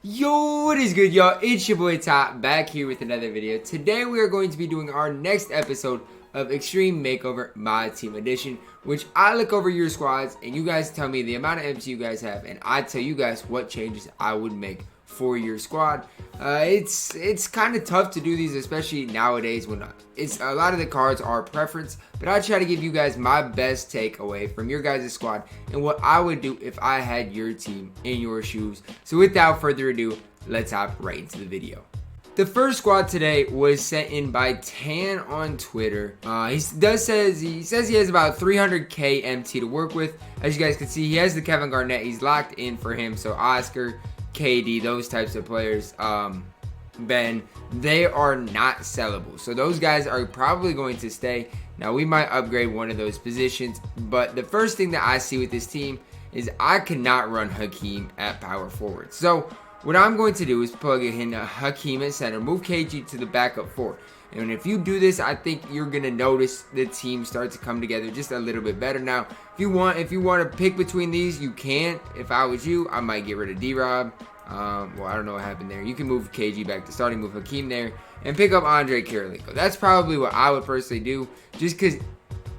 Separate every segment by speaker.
Speaker 1: Yo, what is good, y'all? It's your boy Top back here with another video. Today we are going to be doing our next episode of Extreme Makeover Myteam Edition, which I look over your squads and you guys tell me the amount of MT you guys have, and I tell you guys what changes I would make for your squad. It's kind of tough to do these, especially nowadays when it's a lot of the cards are preference, but I try to give you guys my best takeaway from your guys' squad and what I would do if I had your team in your shoes. So without further ado, let's hop right into the video. The first squad today was sent in by Tan on Twitter. He says he has about 300k MT to work with. As you guys can see, he has the Kevin Garnett. He's locked in for him. So Oscar, KD, those types of players, Ben, they are not sellable. So those guys are probably going to stay. Now we might upgrade one of those positions, but the first thing that I see with this team is I cannot run Hakeem at power forward. So what I'm going to do is plug in Hakeem at center, move KG to the backup four. And if you do this, I think you're gonna notice the team start to come together just a little bit better. Now, if you want to pick between these, you can. If I was you, I might get rid of D-Rob. Well, I don't know what happened there. You can move KG back to starting, move Hakeem there, and pick up Andre Kirilenko. That's probably what I would personally do, just because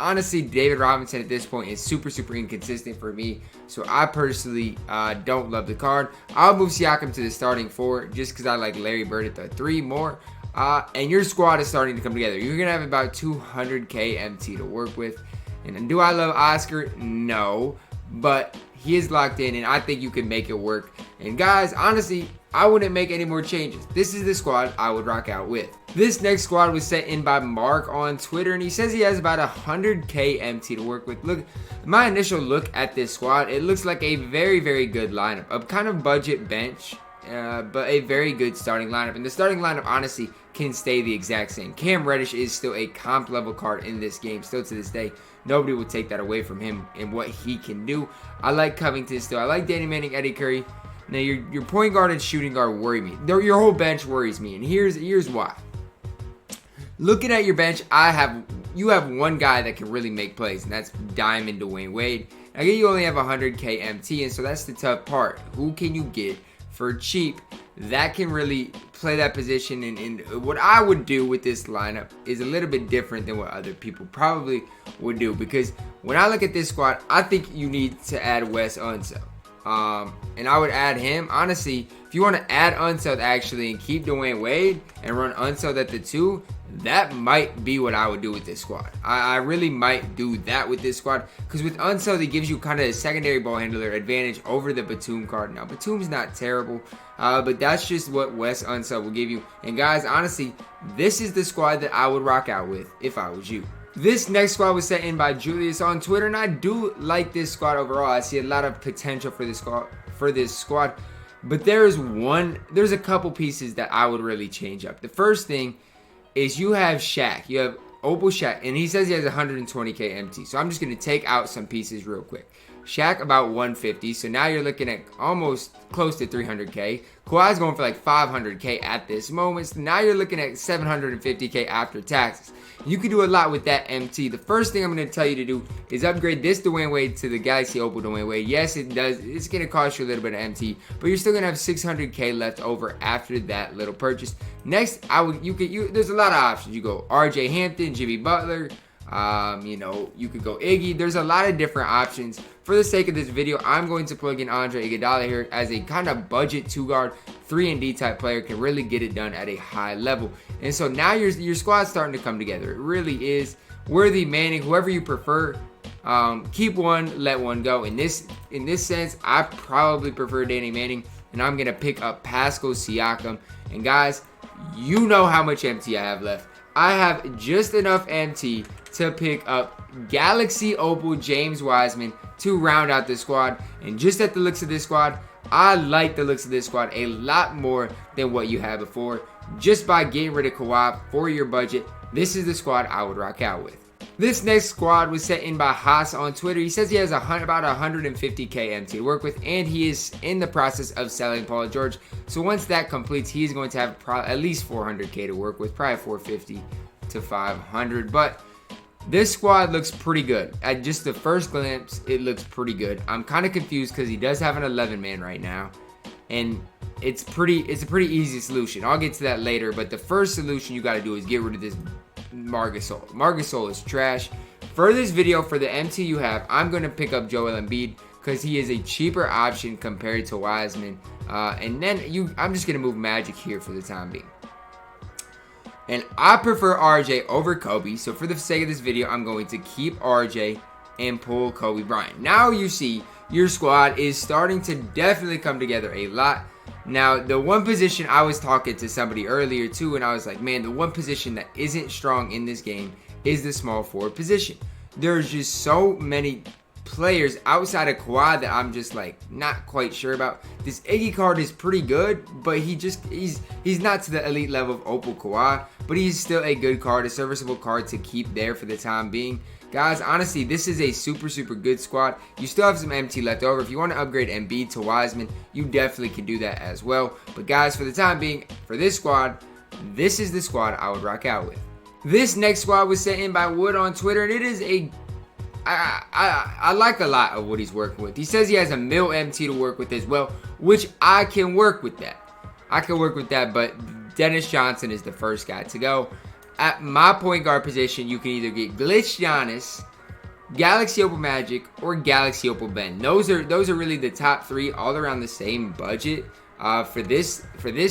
Speaker 1: honestly, David Robinson at this point is super inconsistent for me. So I personally don't love the card. I'll move Siakam to the starting four just because I like Larry Bird at the three more. And your squad is starting to come together. You're going to have about 200k MT to work with. And do I love Oscar? No. But he is locked in, and I think you can make it work. And guys, honestly, I wouldn't make any more changes. This is the squad I would rock out with. This next squad was sent in by Marc on Twitter, and he says he has about 100k MT to work with. Look, my initial look at this squad, it looks like a very good lineup. A kind of budget bench, but a very good starting lineup. And the starting lineup, honestly, can stay the exact same. Cam Reddish is still a comp level card in this game, still to this day. Nobody will take that away from him and what he can do. I like Covington still. I like Danny Manning, Eddie Curry. Now, your point guard and shooting guard worry me. Your whole bench worries me, and here's why. Looking at your bench, you have one guy that can really make plays, and that's Diamond Dwayne Wade. Now, you only have 100k MT, and so that's the tough part. Who can you get for cheap that can really play that position? And what I would do with this lineup is a little bit different than what other people probably would do, because when I look at this squad, I think you need to add Wes Unseld. And I would add him. Honestly, if you want to add Unseld actually and keep Dwayne Wade and run Unseld at the 2, that might be what I would do with this squad. I really might do that with this squad, because with Unseld, it gives you kind of a secondary ball handler advantage over the Batum card. Now, Batum's not terrible, but that's just what Wes Unseld will give you. And guys, honestly, this is the squad that I would rock out with if I was you. This next squad was sent in by Julius on Twitter, and I do like this squad overall. I see a lot of potential for this squad, but there's a couple pieces that I would really change up. The first thing is you have Shaq. You have Opal Shaq, and he says he has 120k MT. So I'm just going to take out some pieces real quick. Shaq about 150, so now you're looking at almost close to 300k. Kawhi's going for like 500k at this moment, so now you're looking at 750k after taxes. You can do a lot with that MT. The first thing I'm going to tell you to do is upgrade this Dwayne Wade to the Galaxy Opal Dwayne Wade. Yes, it does. It's going to cost you a little bit of MT, but you're still going to have 600k left over after that little purchase. Next, there's a lot of options. You go RJ Hampton, Jimmy Butler. You could go Iggy. There's a lot of different options. For the sake of this video, I'm going to plug in Andre Iguodala here as a kind of budget 2-guard, 3-and-D type player, can really get it done at a high level. And so now your squad's starting to come together. It really is. Worthy, Manning, whoever you prefer. Keep one, let one go. In this sense, I probably prefer Danny Manning, and I'm gonna pick up Pascal Siakam. And guys, you know how much MT I have left. I have just enough MT to pick up Galaxy Opal James Wiseman to round out the squad. And just at the looks of this squad, I like the looks of this squad a lot more than what you had before. Just by getting rid of Kawhi for your budget, this is the squad I would rock out with. This next squad was sent in by Hassan on Twitter. He says he has about 150k MT to work with, and he is in the process of selling Paul George. So once that completes, he's going to have at least 400k to work with, probably 450 to 500. But this squad looks pretty good. At just the first glimpse, it looks pretty good. I'm kind of confused because he does have an 11-man right now. And it's a pretty easy solution. I'll get to that later, but the first solution you got to do is get rid of this Marc Gasol. Marc Gasol is trash. For this video, for the MT you have, I'm going to pick up Joel Embiid because he is a cheaper option compared to Wiseman. And then I'm just going to move Magic here for the time being. And I prefer RJ over Kobe. So for the sake of this video, I'm going to keep RJ and pull Kobe Bryant. Now you see your squad is starting to definitely come together a lot. Now, the one position I was talking to somebody earlier too, and I was like, man, the one position that isn't strong in this game is the small forward position. There's just so many players outside of Kawhi that I'm just like not quite sure about. This Iggy card is pretty good, but he's not to the elite level of Opal Kawhi, but he's still a good card, a serviceable card to keep there for the time being. Guys, honestly, this is a super good squad. You still have some MT left over. If you want to upgrade Embiid to Wiseman, you definitely can do that as well. But guys, for the time being, for this squad, this is the squad I would rock out with. This next squad was sent in by Wood on Twitter, and it is I like a lot of what he's working with. He says he has a mil MT to work with as well, which I can work with that. But Dennis Johnson is the first guy to go. At my point guard position, you can either get Glitch Giannis, Galaxy Opal Magic, or Galaxy Opal Ben. Those are really the top three, all around the same budget. For this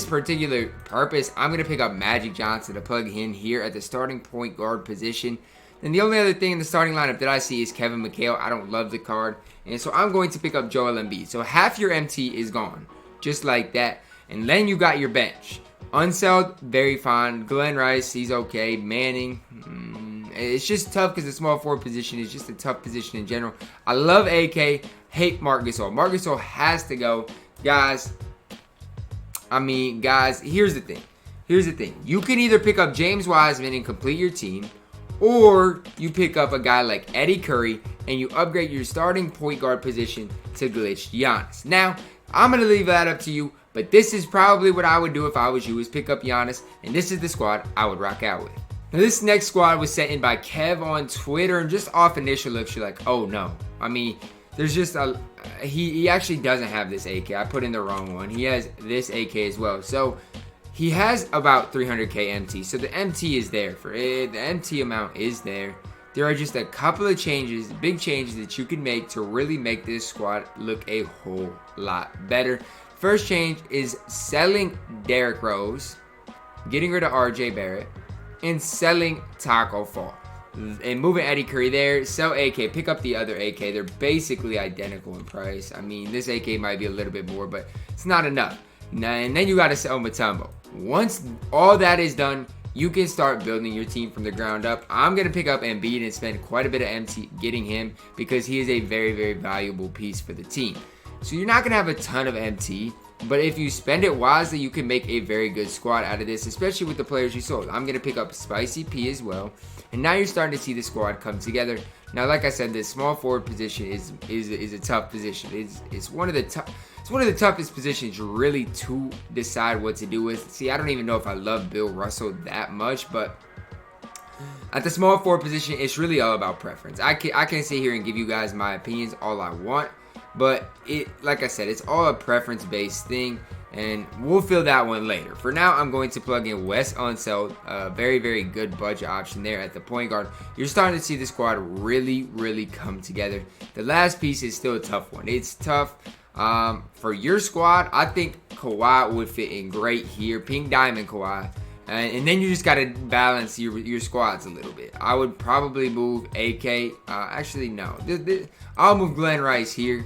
Speaker 1: particular purpose, I'm gonna pick up Magic Johnson to plug in here at the starting point guard position. And the only other thing in the starting lineup that I see is Kevin McHale. I don't love the card, and so I'm going to pick up Joel Embiid. So half your MT is gone, just like that. And then you got your bench. Unseld, very fine. Glenn Rice, he's okay. Manning, it's just tough because the small forward position is just a tough position in general. I love AK, hate Marc Gasol. Marc Gasol has to go. Guys, here's the thing. You can either pick up James Wiseman and complete your team, or you pick up a guy like Eddie Curry and you upgrade your starting point guard position to Glitch Giannis. Now, I'm going to leave that up to you, but this is probably what I would do if I was you, is pick up Giannis, and this is the squad I would rock out with. Now, this next squad was sent in by Kev on Twitter, and just off initial looks, you're like, oh no. There's just he actually doesn't have this AK. I put in the wrong one. He has this AK as well. So he has about 300k MT. So the MT is there for it. The MT amount is there. There are just a couple of changes, big changes that you can make to really make this squad look a whole lot better. First change is selling Derrick Rose, getting rid of RJ Barrett, and selling Taco Fall. And moving Eddie Curry there, sell AK, pick up the other AK. They're basically identical in price. This AK might be a little bit more, but it's not enough. And then you got to sell Mutombo. Once all that is done, you can start building your team from the ground up. I'm going to pick up Embiid and spend quite a bit of MT getting him because he is a very valuable piece for the team. So you're not going to have a ton of MT, but if you spend it wisely, you can make a very good squad out of this, especially with the players you sold. I'm going to pick up Spicy P as well. And now you're starting to see the squad come together. Now, like I said, this small forward position is a tough position. It's one of the toughest positions really to decide what to do with. See, I don't even know if I love Bill Russell that much, but at the small forward position, it's really all about preference. I can sit here and give you guys my opinions all I want, but like I said, it's all a preference-based thing, and we'll fill that one later. For now, I'm going to plug in Wes Unseld, a very good budget option there at the point guard. You're starting to see the squad really come together. The last piece is still a tough one. It's tough. For your squad, I think Kawhi would fit in great here. Pink Diamond Kawhi. And then you just got to balance your squads a little bit. I would probably move AK. Actually, no. I'll move Glenn Rice here.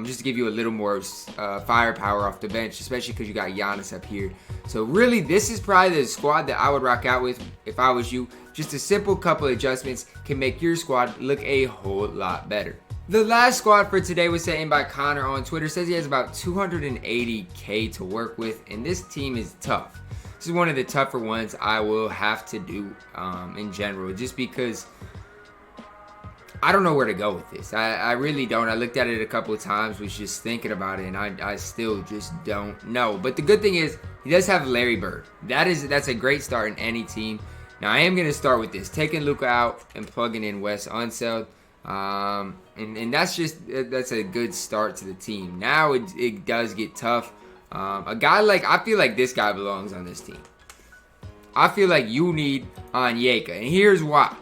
Speaker 1: Just to give you a little more firepower off the bench, especially because you got Giannis up here. So really, this is probably the squad that I would rock out with if I was you. Just a simple couple adjustments can make your squad look a whole lot better. The last squad for today was sent in by Connor on Twitter. Says he has about 280k to work with, and this team is tough. This is one of the tougher ones I will have to do in general, just because I don't know where to go with this. I really don't. I looked at it a couple of times, was just thinking about it, and I still just don't know. But the good thing is, he does have Larry Bird. That's a great start in any team. Now, I am going to start with this, taking Luka out and plugging in Wes Unseld. And that's a good start to the team. Now it does get tough A guy like, I feel like this guy belongs on this team. I feel like you need Onyeka, and here's why.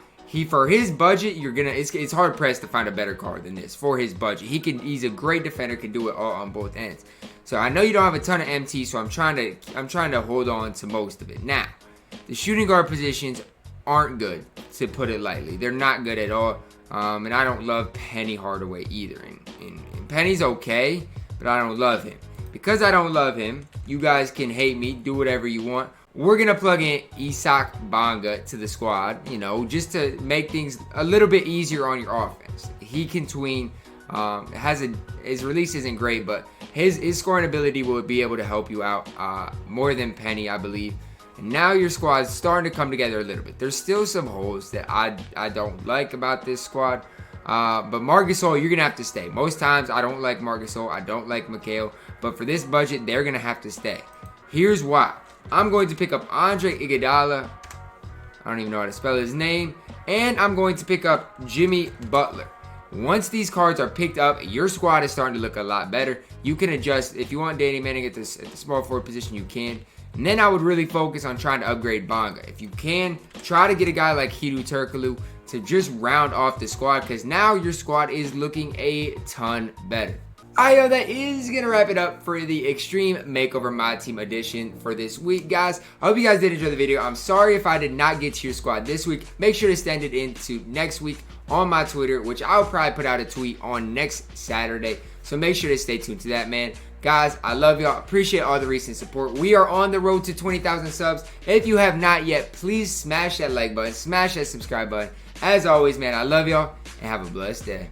Speaker 1: For his budget, it's hard pressed to find a better card than this for his budget. He's a great defender, can do it all on both ends. So I know you don't have a ton of MT, so I'm trying to hold on to most of it. Now, the shooting guard positions aren't good, to put it lightly. They're not good at all. And I don't love Penny Hardaway either. And Penny's okay, but I don't love him. Because I don't love him, you guys can hate me, do whatever you want. We're going to plug in Isaac Bonga to the squad, just to make things a little bit easier on your offense. He can tween. His release isn't great, but his scoring ability will be able to help you out more than Penny, I believe. And now your squad's starting to come together a little bit. There's still some holes that I don't like about this squad. But Marc Gasol, you're going to have to stay. Most times, I don't like Marc Gasol. I don't like Mikhail. But for this budget, they're going to have to stay. Here's why. I'm going to pick up Andre Iguodala. I don't even know how to spell his name. And I'm going to pick up Jimmy Butler. Once these cards are picked up, your squad is starting to look a lot better. You can adjust. If you want Danny Manning at the small forward position, you can. And then I would really focus on trying to upgrade Bonga. If you can, try to get a guy like Hidu Turkoglu to just round off the squad, because now your squad is looking a ton better. Alright, that is going to wrap it up for the Extreme Makeover Myteam edition for this week, guys. I hope you guys did enjoy the video. I'm sorry if I did not get to your squad this week. Make sure to send it into next week on my Twitter, which I'll probably put out a tweet on next Saturday. So make sure to stay tuned to that, man. Guys, I love y'all. Appreciate all the recent support. We are on the road to 20,000 subs. If you have not yet, please smash that like button. Smash that subscribe button. As always, man, I love y'all and have a blessed day.